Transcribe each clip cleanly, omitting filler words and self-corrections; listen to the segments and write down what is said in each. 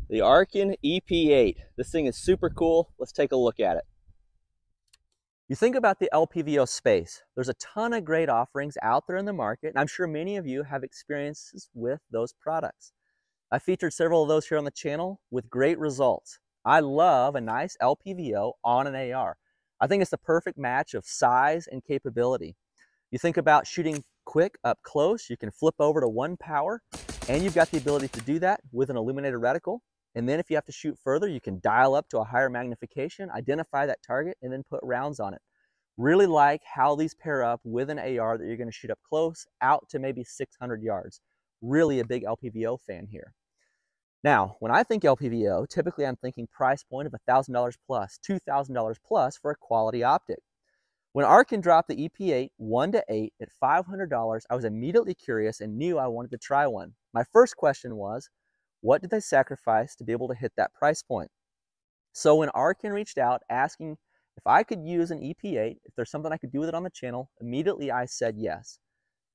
The Arken EP8. This thing is super cool. Let's take a look at it. You think about the LPVO space. There's a ton of great offerings out there in the market, and I'm sure many of you have experiences with those products. I featured several of those here on the channel with great results. I love a nice LPVO on an AR. I think it's the perfect match of size and capability. You think about shooting quick up close, you can flip over to 1 power, and you've got the ability to do that with an illuminated reticle. And then if you have to shoot further, you can dial up to a higher magnification, identify that target, and then put rounds on it. Really like how these pair up with an AR that you're going to shoot up close out to maybe 600 yards. Really a big LPVO fan here. Now, when I think LPVO, typically I'm thinking price point of $1,000 plus, $2,000 plus for a quality optic. When Arken dropped the EP8 1-8 at $500, I was immediately curious and knew I wanted to try one. My first question was, what did they sacrifice to be able to hit that price point? So when Arken reached out asking if I could use an EP8, if there's something I could do with it on the channel, immediately I said yes.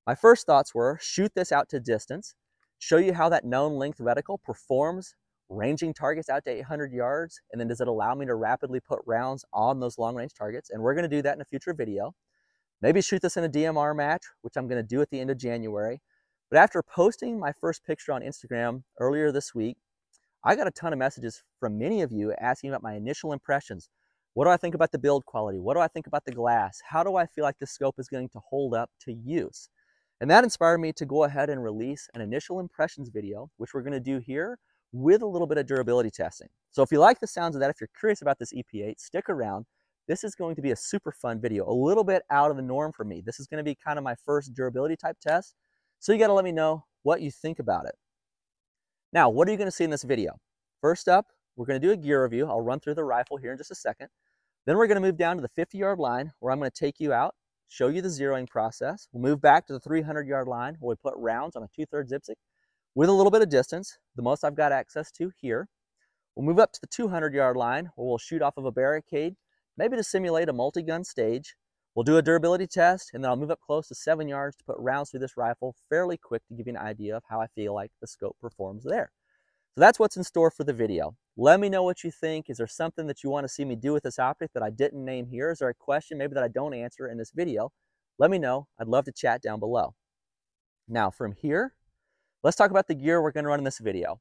My first thoughts were shoot this out to distance, show you how that known length reticle performs, ranging targets out to 800 yards, and then does it allow me to rapidly put rounds on those long range targets? And we're going to do that in a future video. Maybe shoot this in a DMR match, which I'm going to do at the end of January. But after posting my first picture on Instagram earlier this week, I got a ton of messages from many of you asking about my initial impressions. What do I think about the build quality? What do I think about the glass? How do I feel like this scope is going to hold up to use? And that inspired me to go ahead and release an initial impressions video, which we're going to do here with a little bit of durability testing. So if you like the sounds of that, if you're curious about this EP8, stick around. This is going to be a super fun video, a little bit out of the norm for me. This is going to be kind of my first durability type test. So you got to let me know what you think about it. Now, what are you going to see in this video? First up, we're going to do a gear review. I'll run through the rifle here in just a second. Then we're going to move down to the 50-yard line where I'm going to take you out, show you the zeroing process. We'll move back to the 300-yard line where we put rounds on a 2/3 Zipstick with a little bit of distance, the most I've got access to here. We'll move up to the 200-yard line where we'll shoot off of a barricade, maybe to simulate a multi-gun stage. We'll do a durability test, and then I'll move up close to 7 yards to put rounds through this rifle fairly quick to give you an idea of how I feel like the scope performs there. So that's what's in store for the video. Let me know what you think. Is there something that you want to see me do with this optic that I didn't name here? Is there a question maybe that I don't answer in this video? Let me know. I'd love to chat down below. Now from here, let's talk about the gear we're going to run in this video.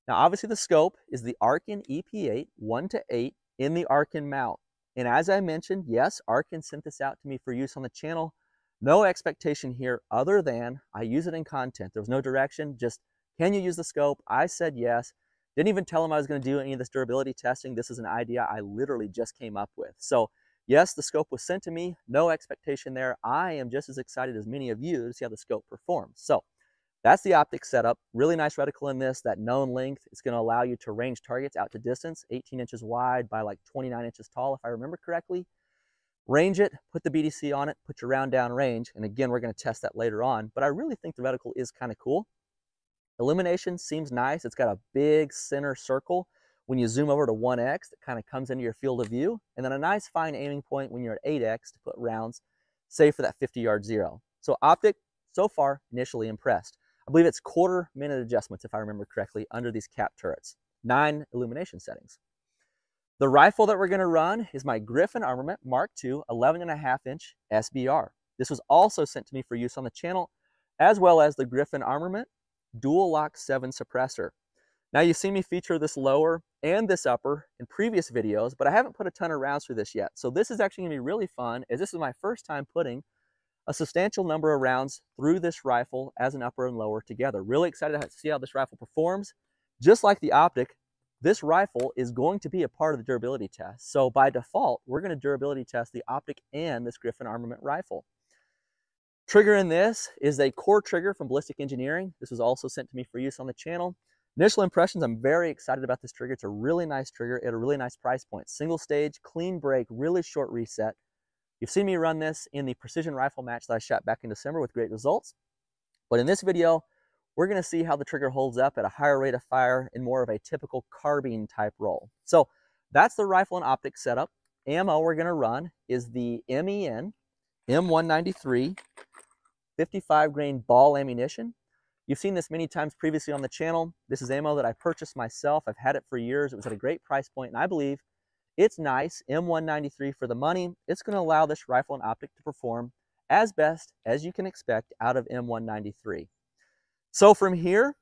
Now obviously the scope is the Arken EP8 1-8 in the Arken mount. And as I mentioned, yes, Arken sent this out to me for use on the channel. No expectation here other than I use it in content. There was no direction, just can you use the scope? I said yes. Didn't even tell him I was going to do any of this durability testing. This is an idea I literally just came up with. So yes, the scope was sent to me. No expectation there. I am just as excited as many of you to see how the scope performs. So that's the optic setup. Really nice reticle in this. That known length is going to allow you to range targets out to distance, 18 inches wide by like 29 inches tall, if I remember correctly. Range it, put the BDC on it, put your round down range. And again, we're going to test that later on. But I really think the reticle is kind of cool. Illumination seems nice. It's got a big center circle when you zoom over to 1x that kind of comes into your field of view. And then a nice fine aiming point when you're at 8x to put rounds, say for that 50-yard zero. So optic, so far, initially impressed. I believe it's 1/4 minute adjustments, if I remember correctly, under these cap turrets. 9 illumination settings. The rifle that we're going to run is my Griffin Armament Mark II 11.5-inch SBR. This was also sent to me for use on the channel, as well as the Griffin Armament Dual Lock 7 suppressor. Now you've seen me feature this lower and this upper in previous videos, but I haven't put a ton of rounds through this yet. So this is actually going to be really fun, as this is my first time putting a substantial number of rounds through this rifle as an upper and lower together. Really excited to see how this rifle performs. Just like the optic, this rifle is going to be a part of the durability test. So by default, we're going to durability test the optic and this Griffin Armament rifle. Trigger in this is a core trigger from Ballistic Engineering. This was also sent to me for use on the channel. Initial impressions, I'm very excited about this trigger. It's a really nice trigger at a really nice price point. Single stage, clean break, really short reset. You've seen me run this in the precision rifle match that I shot back in December with great results. But in this video, we're going to see how the trigger holds up at a higher rate of fire in more of a typical carbine type roll. So that's the rifle and optic setup. Ammo we're going to run is the MEN M193 55 grain ball ammunition. You've seen this many times previously on the channel. This is ammo that I purchased myself. I've had it for years. It was at a great price point, and I believe it's nice. M193 for the money. It's going to allow this rifle and optic to perform as best as you can expect out of M193. So from here,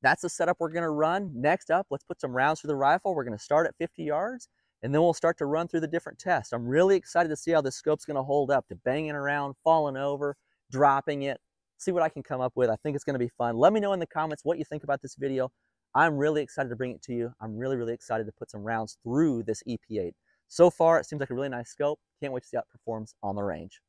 that's the setup we're going to run. Next up, let's put some rounds through the rifle. We're going to start at 50 yards, and then we'll start to run through the different tests. I'm really excited to see how this scope's going to hold up to banging around, falling over, dropping it, see what I can come up with. I think it's going to be fun. Let me know in the comments what you think about this video. I'm really excited to bring it to you. I'm really excited to put some rounds through this EP8. So far, it seems like a really nice scope. Can't wait to see how it performs on the range.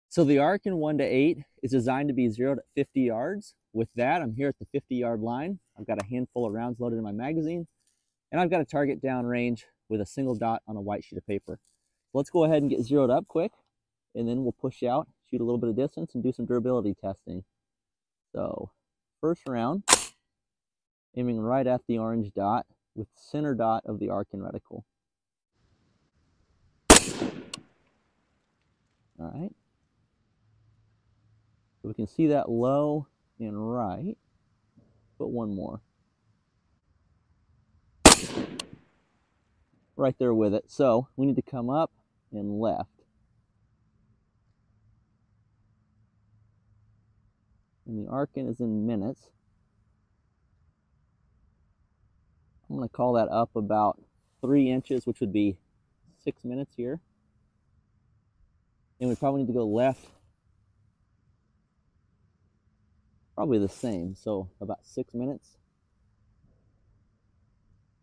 So the Arken 1-8 is designed to be zeroed at 50 yards. With that, I'm here at the 50-yard line. I've got a handful of rounds loaded in my magazine, and I've got a target down range with a single dot on a white sheet of paper. Let's go ahead and get zeroed up quick, and then we'll push out, shoot a little bit of distance, and do some durability testing. So, first round, aiming right at the orange dot with the center dot of the Arken reticle. All right. So we can see that low and right. Put one more. Right there with it. So we need to come up and left. And the Arken is in minutes. I'm going to call that up about 3 inches, which would be 6 minutes here. And we probably need to go left probably the same, so about 6 minutes.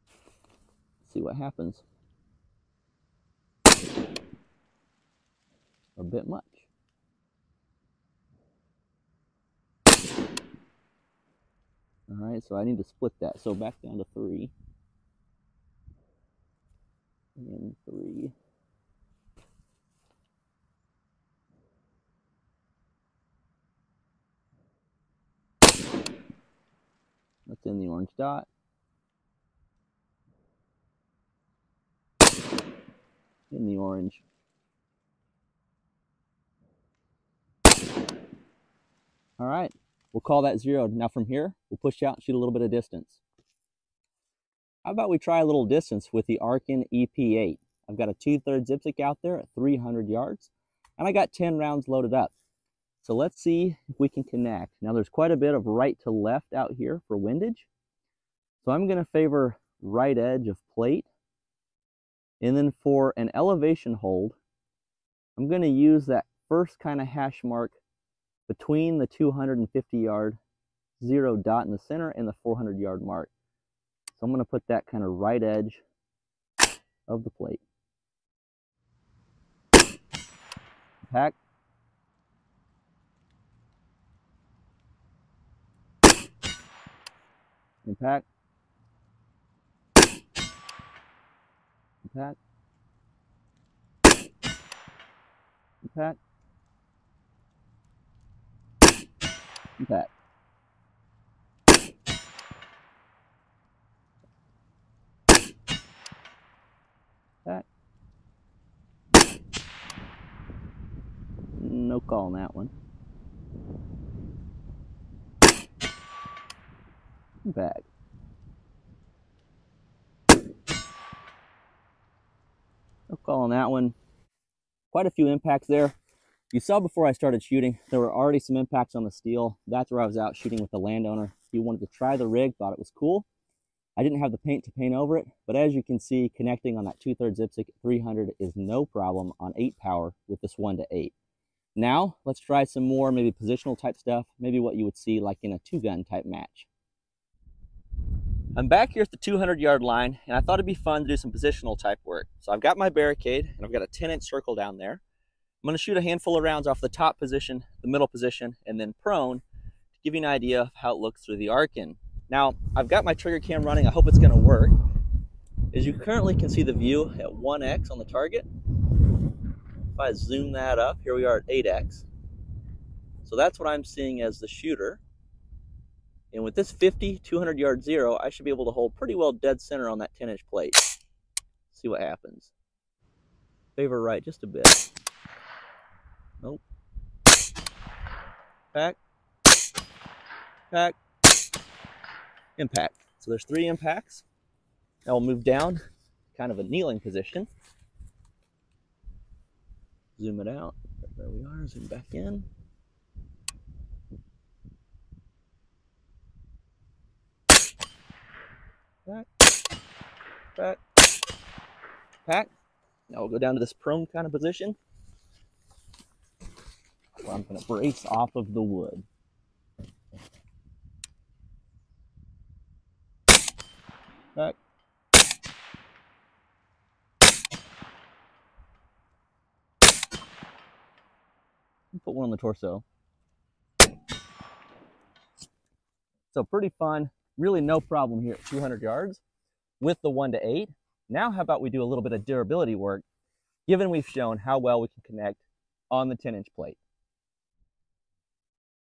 Let's see what happens. A bit much. All right, so I need to split that. So back down to 3. And 3. That's in the orange dot. In the orange. All right, we'll call that zeroed. Now from here, we'll push out and shoot a little bit of distance. How about we try a little distance with the Arken EP8? I've got a 2/3 dipstick out there at 300 yards, and I got 10 rounds loaded up. So let's see if we can connect. Now there's quite a bit of right to left out here for windage. So I'm going to favor right edge of plate. And then for an elevation hold, I'm going to use that first kind of hash mark between the 250-yard zero dot in the center and the 400-yard mark. So I'm going to put that kind of right edge of the plate. Pack. Impact. Impact. Impact. Impact. Impact. No call on that one. Impact. No call on that one. Quite a few impacts there. You saw before I started shooting, there were already some impacts on the steel. That's where I was out shooting with the landowner. He wanted to try the rig, thought it was cool. I didn't have the paint to paint over it, but as you can see, connecting on that 2/3 dipstick at 300 is no problem on 8 power with this 1-8. Now, let's try some more maybe positional type stuff, maybe what you would see like in a 2-gun type match. I'm back here at the 200-yard line, and I thought it'd be fun to do some positional type work. So I've got my barricade, and I've got a 10-inch circle down there. I'm going to shoot a handful of rounds off the top position, the middle position, and then prone to give you an idea of how it looks through the Arken. Now, I've got my trigger cam running. I hope it's going to work. As you currently can see the view at 1x on the target. If I zoom that up, here we are at 8x. So that's what I'm seeing as the shooter. And with this 50, 200-yard zero, I should be able to hold pretty well dead center on that 10-inch plate. See what happens. Favor right just a bit. Nope. Back. impact, impact. So there's 3 impacts. Now we'll move down, kind of a kneeling position. Zoom it out. There we are. Zoom back in. Back, back, back. Now we'll go down to this prone kind of position, where I'm going to brace off of the wood. Back. Put one on the torso. So pretty fun, really no problem here at 200 yards with the 1 to 8. Now how about we do a little bit of durability work, given we've shown how well we can connect on the 10-inch plate.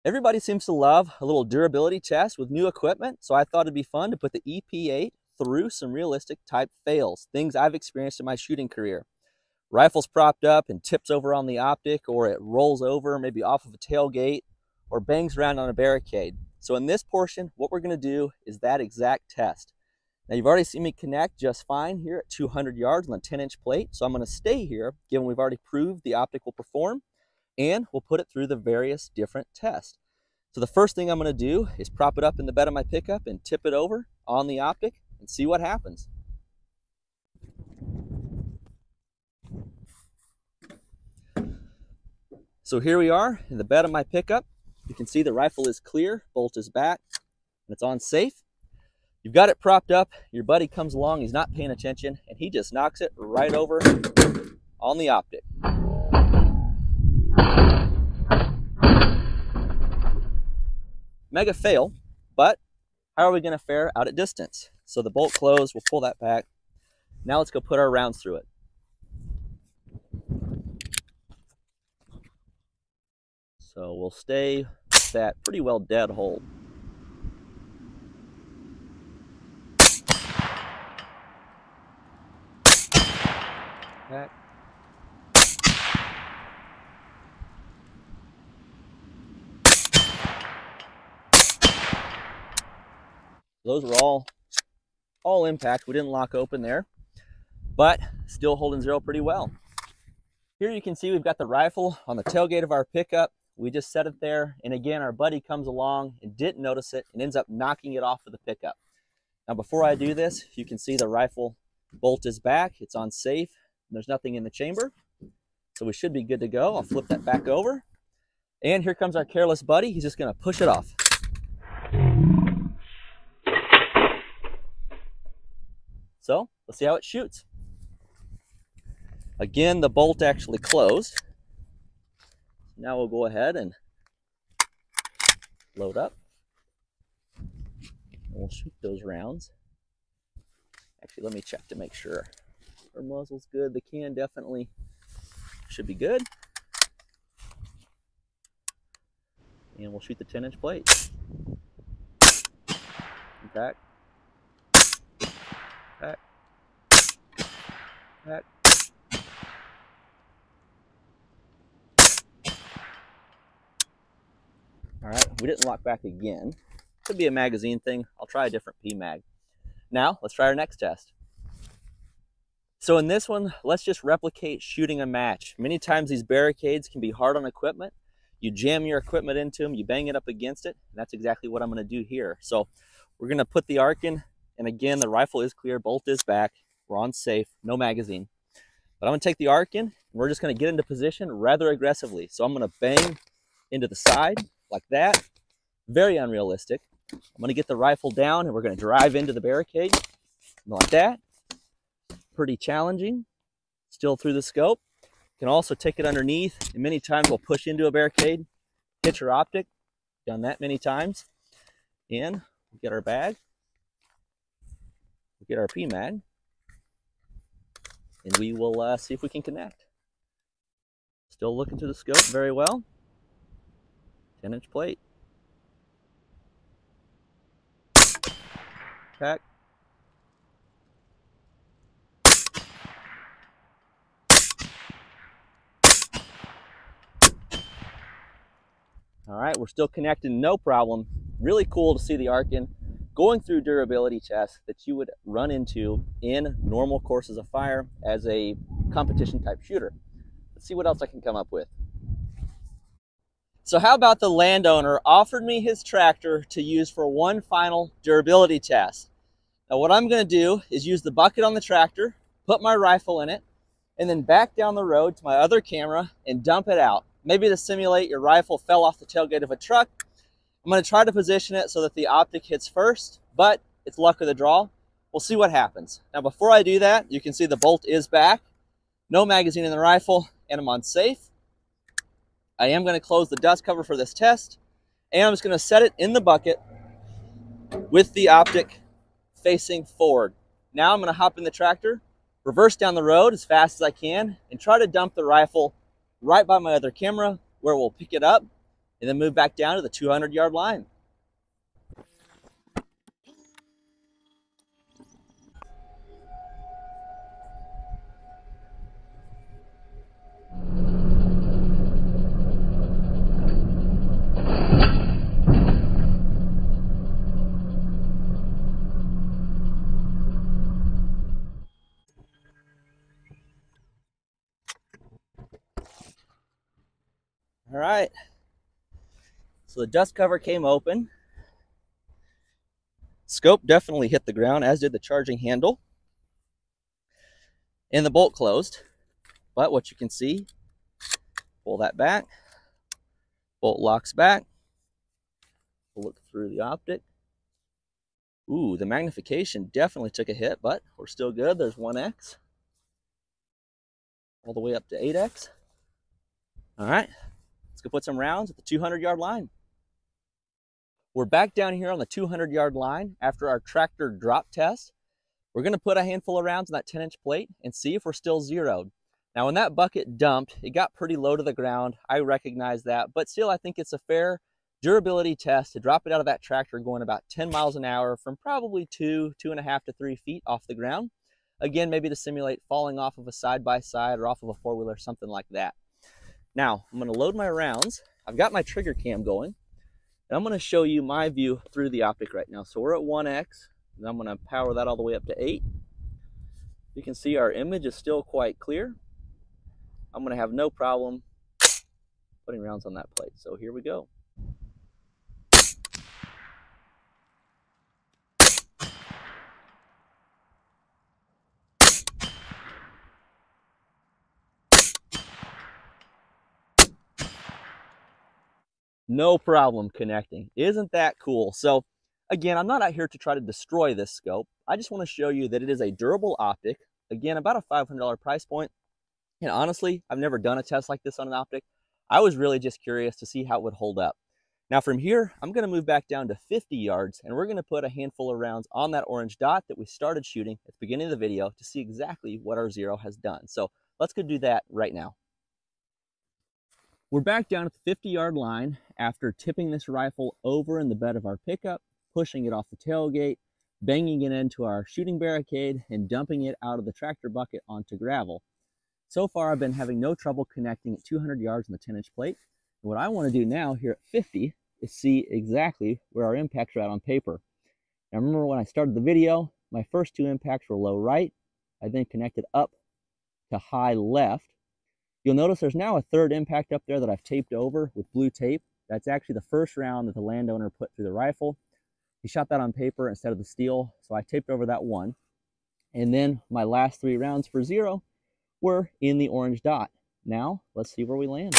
Everybody seems to love a little durability test with new equipment, so I thought it'd be fun to put the EP8 through some realistic type fails, things I've experienced in my shooting career. Rifle's propped up and tips over on the optic, or it rolls over maybe off of a tailgate, or bangs around on a barricade. So in this portion, what we're going to do is that exact test. Now you've already seen me connect just fine here at 200 yards on the 10-inch plate, so I'm going to stay here, given we've already proved the optic will perform, and we'll put it through the various different tests. So the first thing I'm going to do is prop it up in the bed of my pickup and tip it over on the optic and see what happens. So here we are in the bed of my pickup. You can see the rifle is clear, bolt is back, and it's on safe. You've got it propped up, your buddy comes along, he's not paying attention, and he just knocks it right over on the optic. Mega fail, but how are we going to fare out at distance? So the bolt closed, we'll pull that back. Now let's go put our rounds through it. So we'll stay with that pretty well dead hold. Back. Those were all impact. We didn't lock open there, but still holding zero pretty well. Here you can see we've got the rifle on the tailgate of our pickup. We just set it there, and again, our buddy comes along and didn't notice it and ends up knocking it off of the pickup. Now, before I do this, you can see the rifle bolt is back. It's on safe. There's nothing in the chamber, so we should be good to go. I'll flip that back over, and here comes our careless buddy. He's just going to push it off. So let's see how it shoots. Again, the bolt actually closed. Now we'll go ahead and load up. And we'll shoot those rounds. Actually, let me check to make sure our muzzle's good. The can definitely should be good. And we'll shoot the 10-inch plate. Back. Back. Back. All right, we didn't lock back again. Could be a magazine thing. I'll try a different PMag. Now, let's try our next test. So in this one, let's just replicate shooting a match. Many times these barricades can be hard on equipment. You jam your equipment into them, you bang it up against it, and that's exactly what I'm gonna do here. So we're gonna put the Arken, and again, the rifle is clear, bolt is back, we're on safe, no magazine. But I'm gonna take the Arken, and we're just gonna get into position rather aggressively. So I'm gonna bang into the side, like that. Very unrealistic. I'm gonna get the rifle down and we're gonna drive into the barricade like that. Pretty challenging. Still through the scope. Can also take it underneath, and many times we'll push into a barricade, hit your optic. Done that many times. And we'll get our bag. We'll get our PMag. And we will see if we can connect. Still looking through the scope very well. 10-inch plate. Pack. All right, we're still connecting, no problem really cool to see the Arken going through durability tests that you would run into in normal courses of fire as a competition type shooter. Let's see what else I can come up with. So how about the landowner offered me his tractor to use for one final durability test. Now what I'm going to do is use the bucket on the tractor, put my rifle in it, and then back down the road to my other camera and dump it out. Maybe to simulate your rifle fell off the tailgate of a truck. I'm going to try to position it so that the optic hits first, but it's luck of the draw. We'll see what happens. Now before I do that, you can see the bolt is back, no magazine in the rifle, and I'm on safe. I am going to close the dust cover for this test, and I'm just going to set it in the bucket with the optic facing forward. Now I'm going to hop in the tractor, reverse down the road as fast as I can, and try to dump the rifle right by my other camera where we'll pick it up and then move back down to the 200-yard line. All right, so the dust cover came open. Scope definitely hit the ground, as did the charging handle. And the bolt closed. But what you can see, pull that back, bolt locks back. We'll look through the optic. Ooh, the magnification definitely took a hit, but we're still good. There's 1x. All the way up to 8x. All right, let's go put some rounds at the 200-yard line. We're back down here on the 200-yard line after our tractor drop test. We're going to put a handful of rounds on that 10-inch plate and see if we're still zeroed. Now, when that bucket dumped, it got pretty low to the ground. I recognize that, but still I think it's a fair durability test to drop it out of that tractor going about 10 miles an hour from probably 2.5 to 3 feet off the ground. Again, maybe to simulate falling off of a side-by-side or off of a four-wheeler, something like that. Now, I'm going to load my rounds. I've got my trigger cam going. And I'm going to show you my view through the optic right now. So we're at 1x, and I'm going to power that all the way up to 8. You can see our image is still quite clear. I'm going to have no problem putting rounds on that plate. So here we go. No problem connecting. Isn't that cool? So again, I'm not out here to try to destroy this scope. I just want to show you that it is a durable optic. Again, about a $500 price point. And honestly, I've never done a test like this on an optic. I was really just curious to see how it would hold up. Now from here, I'm going to move back down to 50 yards, and we're going to put a handful of rounds on that orange dot that we started shooting at the beginning of the video to see exactly what our zero has done. So let's go do that right now. We're back down at the 50-yard line after tipping this rifle over in the bed of our pickup, pushing it off the tailgate, banging it into our shooting barricade, and dumping it out of the tractor bucket onto gravel. So far, I've been having no trouble connecting at 200 yards on the 10-inch plate. And what I want to do now here at 50 is see exactly where our impacts are at on paper. Now remember when I started the video, my first two impacts were low right. I then connected up to high left. You'll notice there's now a third impact up there that I've taped over with blue tape. That's actually the first round that the landowner put through the rifle. He shot that on paper instead of the steel, so I taped over that one. And then my last 3 rounds for zero were in the orange dot. Now, let's see where we land.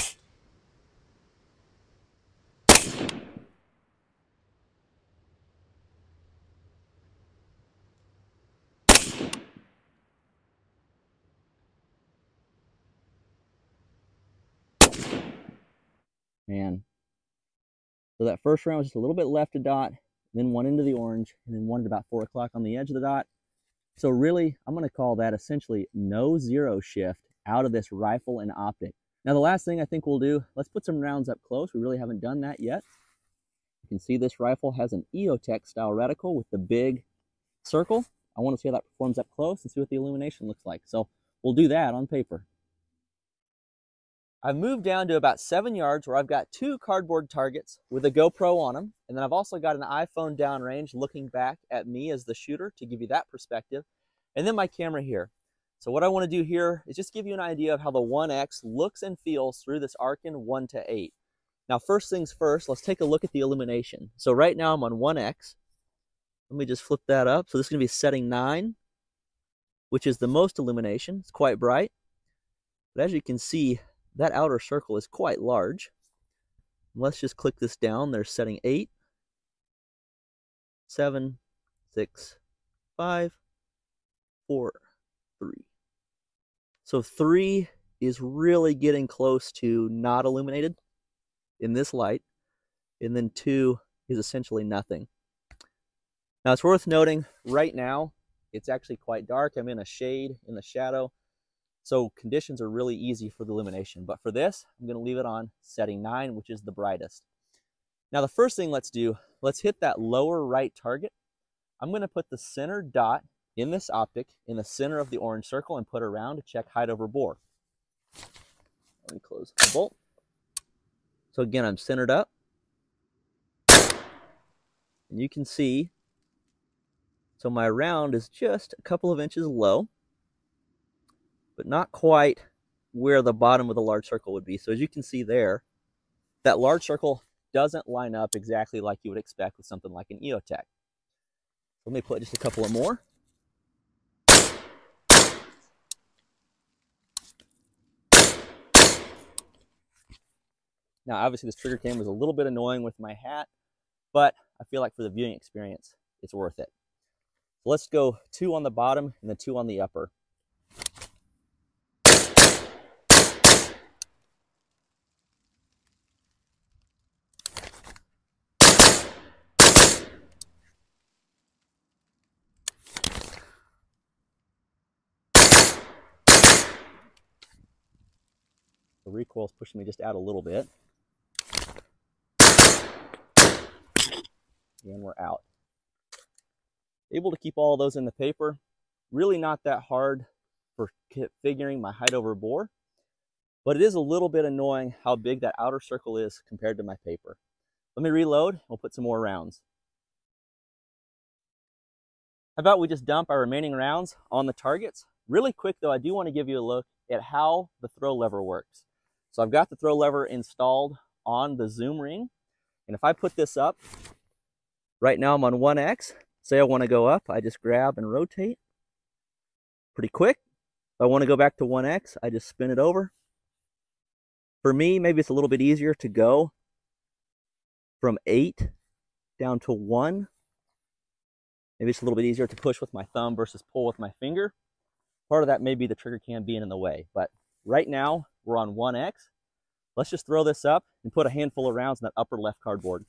Man. So that first round was just a little bit left of dot, then one into the orange, and then one at about 4 o'clock on the edge of the dot. So really, I'm going to call that essentially no zero shift out of this rifle and optic. Now the last thing I think we'll do, let's put some rounds up close. We really haven't done that yet. You can see this rifle has an EOTech style reticle with the big circle. I want to see how that performs up close and see what the illumination looks like. So we'll do that on paper. I've moved down to about 7 yards where I've got 2 cardboard targets with a GoPro on them. And then I've also got an iPhone downrange looking back at me as the shooter to give you that perspective. And then my camera here. So what I want to do here is just give you an idea of how the 1X looks and feels through this Arken 1-8. Now, first things first, let's take a look at the illumination. So right now I'm on 1X. Let me just flip that up. So this is going to be setting 9, which is the most illumination. It's quite bright. But as you can see, that outer circle is quite large. Let's just click this down. There's setting 8, 7, 6, 5, 4, 3. So 3 is really getting close to not illuminated in this light. And then 2 is essentially nothing. Now it's worth noting right now, it's actually quite dark. I'm in a shade in the shadow. So conditions are really easy for the illumination. But for this, I'm going to leave it on setting 9, which is the brightest. Now the first thing let's do, let's hit that lower right target. I'm going to put the center dot in this optic in the center of the orange circle and put it around to check height over bore. Let me close the bolt. So again, I'm centered up. And you can see, so my round is just a couple of inches low, but not quite where the bottom of the large circle would be. So as you can see there, that large circle doesn't line up exactly like you would expect with something like an EOTech. Let me put just a couple of more. Now obviously this trigger cam was a little bit annoying with my hat, but I feel like for the viewing experience, it's worth it. So let's go 2 on the bottom and then 2 on the upper. The recoil is pushing me just out a little bit. And we're out. Able to keep all of those in the paper. Really not that hard for figuring my height over bore, but it is a little bit annoying how big that outer circle is compared to my paper. Let me reload. We'll put some more rounds. How about we just dump our remaining rounds on the targets? Really quick though, I do want to give you a look at how the throw lever works. So I've got the throw lever installed on the zoom ring. And if I put this up, right now I'm on 1X. Say I want to go up, I just grab and rotate. Pretty quick. If I want to go back to 1X, I just spin it over. For me, maybe it's a little bit easier to go from 8 down to 1. Maybe it's a little bit easier to push with my thumb versus pull with my finger. Part of that may be the trigger cam being in the way, but right now we're on 1X. Let's just throw this up and put a handful of rounds in that upper left cardboard.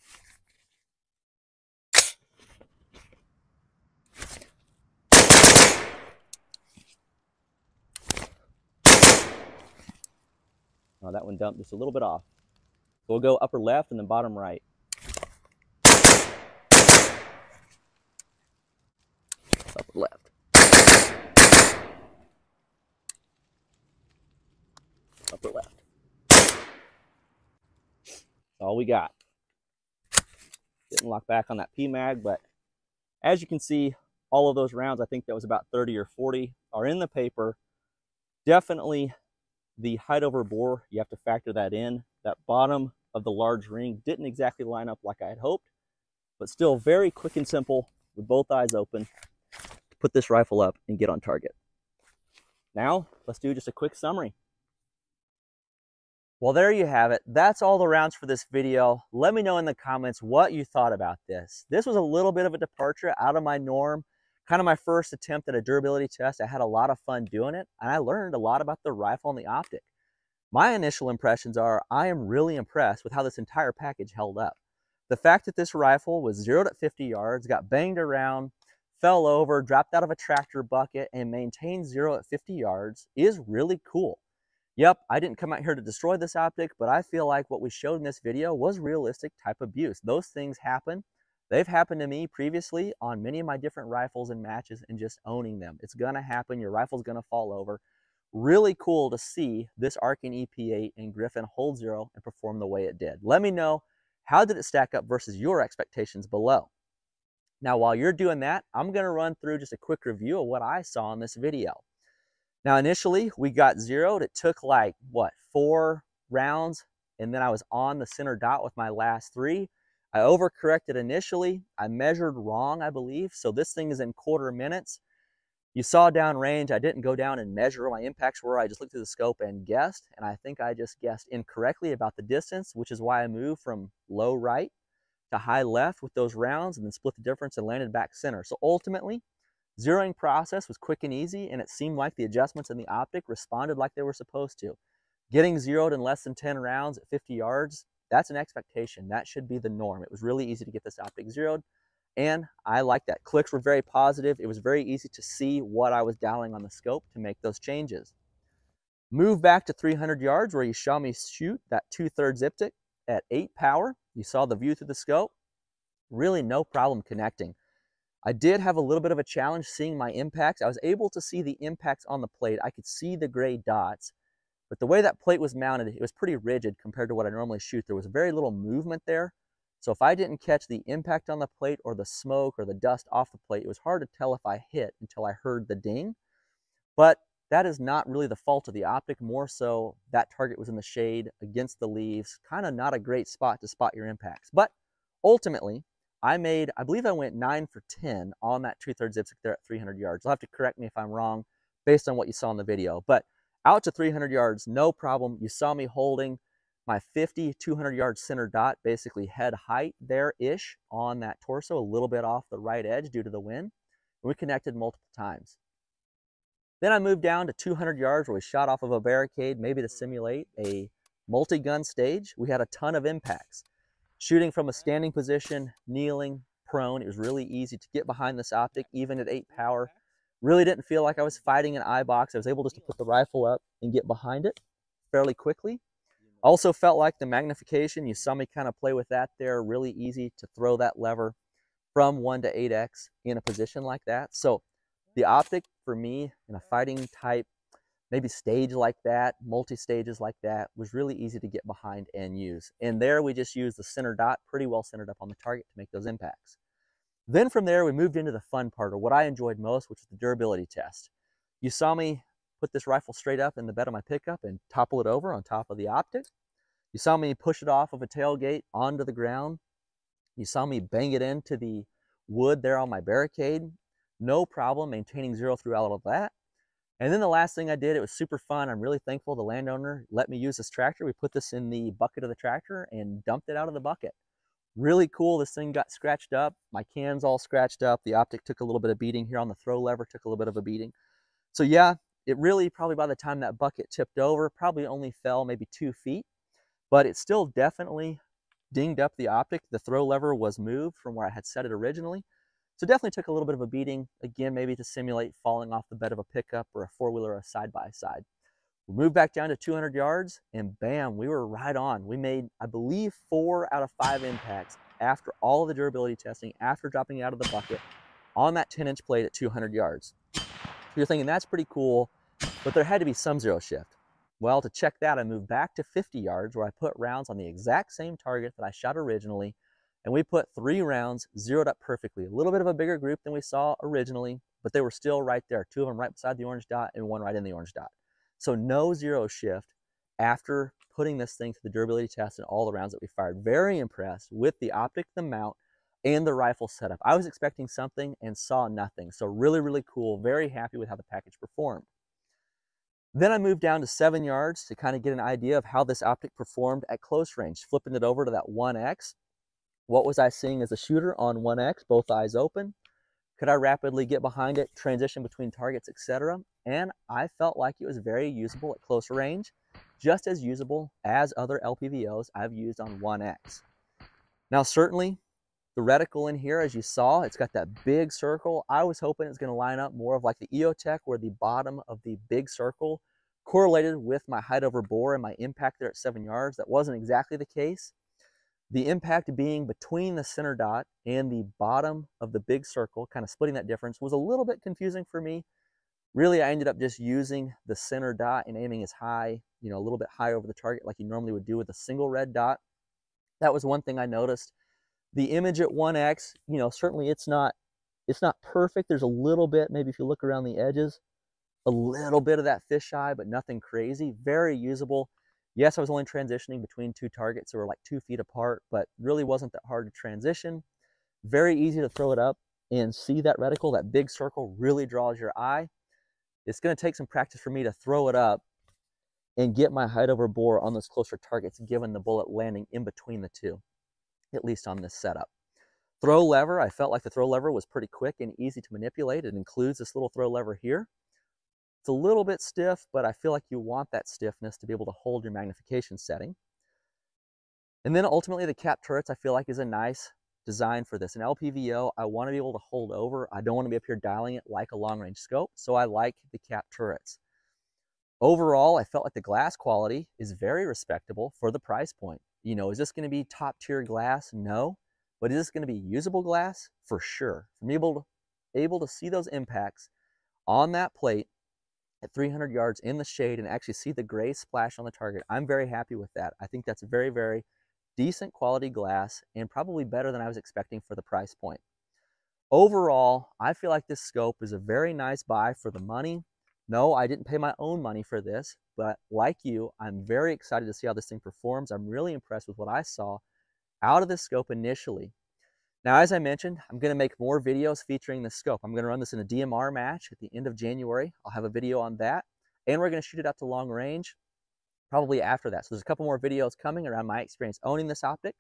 Oh, that one dumped just a little bit off. So we'll go upper left and then bottom right. Upper left. Upper left. That's all we got. Didn't lock back on that PMag, but as you can see, all of those rounds, I think that was about 30 or 40, are in the paper. Definitely the height over bore, you have to factor that in. That bottom of the large ring didn't exactly line up like I had hoped, but still very quick and simple with both eyes open to put this rifle up and get on target. Now, let's do just a quick summary. Well, there you have it. That's all the rounds for this video. Let me know in the comments what you thought about this. This was a little bit of a departure out of my norm. Kind of my first attempt at a durability test. I had a lot of fun doing it, and I learned a lot about the rifle and the optic. My initial impressions are I am really impressed with how this entire package held up. The fact that this rifle was 0 to 50 yards, got banged around, fell over, dropped out of a tractor bucket, and maintained 0 at 50 yards is really cool. Yep, I didn't come out here to destroy this optic, but I feel like what we showed in this video was realistic type abuse. Those things happen. They've happened to me previously on many of my different rifles and matches and just owning them. It's gonna happen, your rifle's gonna fall over. Really cool to see this Arken EP8 and Griffin hold zero and perform the way it did. Let me know, how did it stack up versus your expectations below? Now, while you're doing that, I'm gonna run through just a quick review of what I saw in this video. Now, initially, we got zeroed. It took like, what, 4 rounds, and then I was on the center dot with my last 3. I overcorrected initially. I measured wrong, I believe, so this thing is in quarter minutes. You saw downrange, I didn't go down and measure where my impacts were. I just looked through the scope and guessed, and I think I just guessed incorrectly about the distance, which is why I moved from low right to high left with those rounds and then split the difference and landed back center. So ultimately, zeroing process was quick and easy, and it seemed like the adjustments in the optic responded like they were supposed to. Getting zeroed in less than 10 rounds at 50 yards, that's an expectation. That should be the norm. It was really easy to get this optic zeroed, and I like that. Clicks were very positive. It was very easy to see what I was dialing on the scope to make those changes. Move back to 300 yards where you saw me shoot that 2/3 optic at 8 power. You saw the view through the scope. Really no problem connecting. I did have a little bit of a challenge seeing my impacts. I was able to see the impacts on the plate. I could see the gray dots, but the way that plate was mounted, it was pretty rigid compared to what I normally shoot. There was very little movement there. So if I didn't catch the impact on the plate or the smoke or the dust off the plate, it was hard to tell if I hit until I heard the ding. But that is not really the fault of the optic, more so that target was in the shade against the leaves, kind of not a great spot to spot your impacts. But ultimately, I believe I went 9 for 10 on that 2/3 optic there at 300 yards. You'll have to correct me if I'm wrong based on what you saw in the video. But out to 300 yards, no problem. You saw me holding my 50, 200-yard center dot, basically head height there-ish on that torso, a little bit off the right edge due to the wind. And we connected multiple times. Then I moved down to 200 yards where we shot off of a barricade, maybe to simulate a multi-gun stage. We had a ton of impacts. Shooting from a standing position, kneeling, prone, it was really easy to get behind this optic, even at 8 power. Really didn't feel like I was fighting an eye box. I was able just to put the rifle up and get behind it fairly quickly. Also felt like the magnification, you saw me kind of play with that there, really easy to throw that lever from 1 to 8x in a position like that. So the optic for me in a fighting type, maybe stage like that, multi-stages like that, was really easy to get behind and use. And there we just used the center dot pretty well centered up on the target to make those impacts. Then from there we moved into the fun part, or what I enjoyed most, which is the durability test. You saw me put this rifle straight up in the bed of my pickup and topple it over on top of the optic. You saw me push it off of a tailgate onto the ground. You saw me bang it into the wood there on my barricade. No problem maintaining zero throughout all of that. And then the last thing I did, it was super fun. I'm really thankful the landowner let me use this tractor. We put this in the bucket of the tractor and dumped it out of the bucket. Really cool. This thing got scratched up. My can's all scratched up. The optic took a little bit of beating here on the throw lever, took a little bit of a beating. So yeah, it really, probably by the time that bucket tipped over, probably only fell maybe 2 feet, but it still definitely dinged up the optic. The throw lever was moved from where I had set it originally. So definitely took a little bit of a beating, again, maybe to simulate falling off the bed of a pickup or a four-wheeler or a side-by-side. We moved back down to 200 yards, and bam, we were right on. We made, I believe, 4 out of 5 impacts after all of the durability testing, after dropping it out of the bucket on that 10-inch plate at 200 yards. So you're thinking, that's pretty cool, but there had to be some zero shift. Well, to check that, I moved back to 50 yards where I put rounds on the exact same target that I shot originally, and we put 3 rounds zeroed up perfectly. A little bit of a bigger group than we saw originally, but they were still right there. 2 of them right beside the orange dot and 1 right in the orange dot. So no zero shift after putting this thing to the durability test and all the rounds that we fired. Very impressed with the optic, the mount, and the rifle setup. I was expecting something and saw nothing. So really, really cool. Very happy with how the package performed. Then I moved down to 7 yards to kind of get an idea of how this optic performed at close range, flipping it over to that 1x. What was I seeing as a shooter on 1x, both eyes open? Could I rapidly get behind it, transition between targets, etc.? And I felt like it was very usable at close range, just as usable as other LPVOs I've used on 1x. Now certainly, the reticle in here, as you saw, it's got that big circle. I was hoping it's going to line up more of like the EOTech, where the bottom of the big circle correlated with my height over bore and my impact there at 7 yards. That wasn't exactly the case. The impact being between the center dot and the bottom of the big circle, kind of splitting that difference, was a little bit confusing for me. Really, I ended up just using the center dot and aiming as high, you know, a little bit high over the target like you normally would do with a single red dot. That was one thing I noticed. The image at 1x, you know, certainly it's not perfect. There's a little bit, maybe if you look around the edges, a little bit of that fisheye, but nothing crazy. Very usable. Yes, I was only transitioning between two targets that were like 2 feet apart, but really wasn't that hard to transition. Very easy to throw it up and see that reticle. That big circle really draws your eye. It's going to take some practice for me to throw it up and get my height over bore on those closer targets, given the bullet landing in between the two, at least on this setup. Throw lever, I felt like the throw lever was pretty quick and easy to manipulate. It includes this little throw lever here. It's a little bit stiff, but I feel like you want that stiffness to be able to hold your magnification setting. And then ultimately the cap turrets I feel like is a nice design for this. An LPVO, I want to be able to hold over. I don't want to be up here dialing it like a long range scope, so I like the cap turrets. Overall, I felt like the glass quality is very respectable for the price point. You know, is this going to be top tier glass? No. But is this going to be usable glass? For sure. For me able to see those impacts on that plate at 300 yards in the shade and actually see the gray splash on the target, I'm very happy with that. I think that's very, very decent quality glass and probably better than I was expecting for the price point. Overall, I feel like this scope is a very nice buy for the money. No, I didn't pay my own money for this, but like you, I'm very excited to see how this thing performs. I'm really impressed with what I saw out of this scope initially. Now, as I mentioned, I'm going to make more videos featuring this scope. I'm going to run this in a DMR match at the end of January. I'll have a video on that, and we're going to shoot it out to long range probably after that. So there's a couple more videos coming around my experience owning this optic.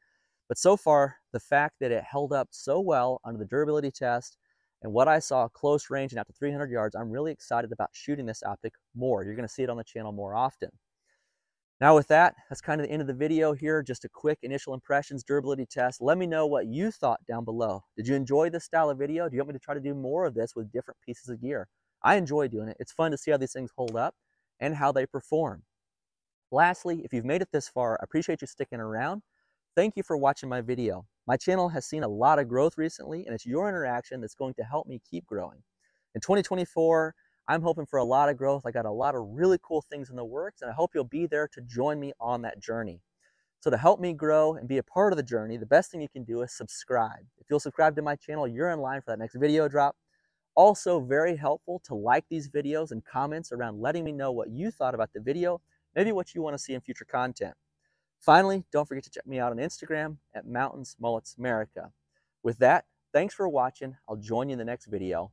But so far, the fact that it held up so well under the durability test and what I saw close range and out to 300 yards, I'm really excited about shooting this optic more. You're going to see it on the channel more often. Now with that, that's kind of the end of the video here. Just a quick initial impressions, durability test. Let me know what you thought down below. Did you enjoy this style of video? Do you want me to try to do more of this with different pieces of gear? I enjoy doing it. It's fun to see how these things hold up and how they perform. Lastly, if you've made it this far, I appreciate you sticking around. Thank you for watching my video. My channel has seen a lot of growth recently, and it's your interaction that's going to help me keep growing. In 2024, I'm hoping for a lot of growth. I got a lot of really cool things in the works, and I hope you'll be there to join me on that journey. So to help me grow and be a part of the journey, the best thing you can do is subscribe. If you'll subscribe to my channel, you're in line for that next video drop. Also very helpful to like these videos and comments around letting me know what you thought about the video, maybe what you want to see in future content. Finally, don't forget to check me out on Instagram at Mountains Mullets America. With that, thanks for watching. I'll join you in the next video.